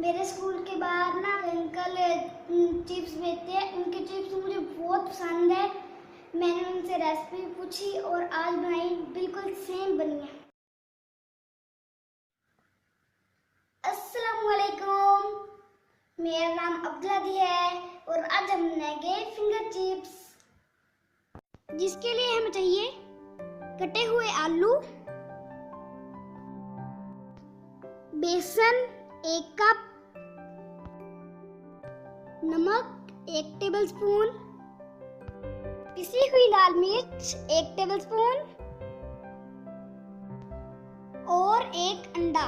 मेरे स्कूल के बाहर ना अंकल चिप्स बेचते हैं। उनके चिप्स मुझे बहुत पसंद है। मैंने उनसे रेसिपी पूछी और आज बनाई, बिल्कुल सेम बनी है। अस्सलाम वालेकुम, मेरा नाम अब्दुल हदी है और आज हम बनाएंगे फिंगर चिप्स, जिसके लिए हमें चाहिए कटे हुए आलू, बेसन 1 कप, नमक 1 टेबलस्पून, पिसी हुई लाल मिर्च 1 टेबलस्पून और 1 अंडा।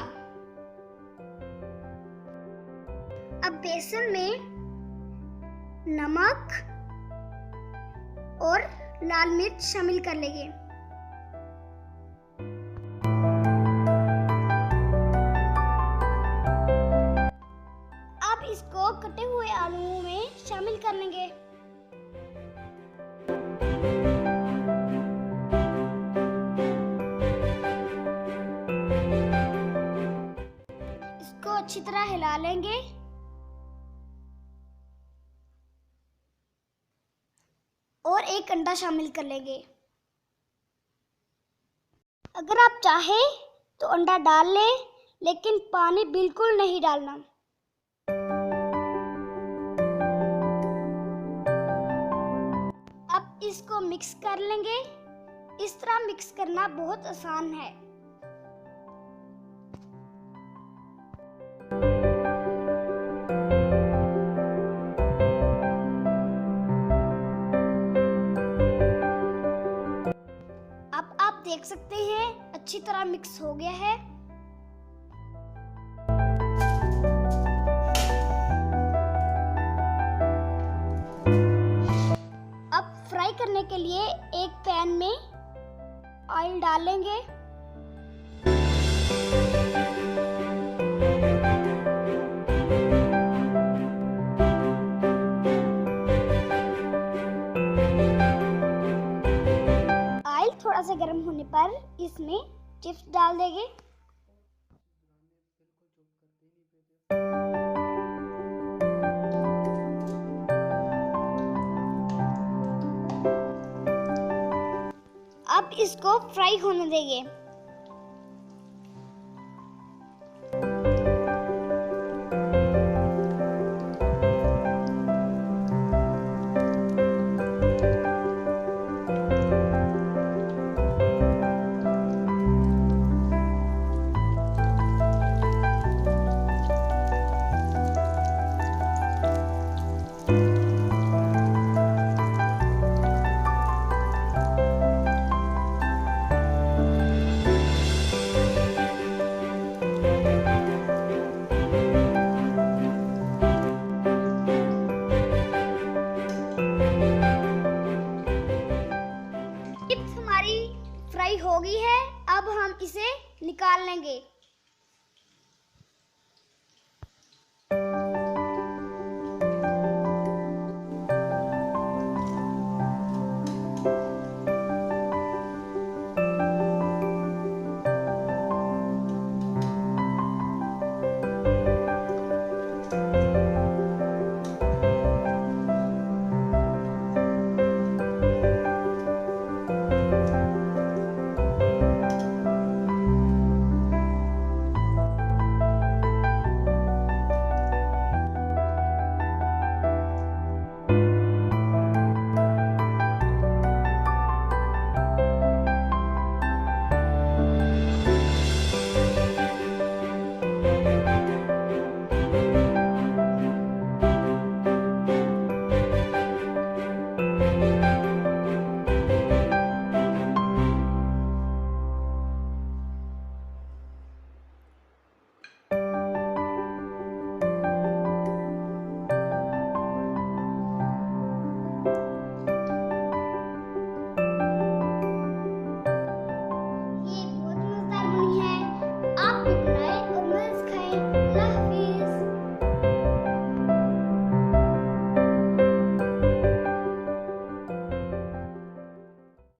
अब बेसन में नमक और लाल मिर्च शामिल कर लेंगे। अब इसको कटे हुए आलूओं में शामिल कर लेंगे। इसको अच्छी तरह हिला लेंगे और 1 अंडा शामिल कर लेंगे। अगर आप चाहें तो अंडा डाल लें, लेकिन पानी बिल्कुल नहीं डालना। अब इसको मिक्स कर लेंगे। इस तरह मिक्स करना बहुत आसान है। अब आप देख सकते हैं अच्छी तरह मिक्स हो गया है। अब फ्राई करने के लिए एक पैन में ऑयल डालेंगे। ऑयल थोड़ा सा गर्म होने पर इसमें चिप्स डाल देंगे। अब इसको फ्राई होने देंगे।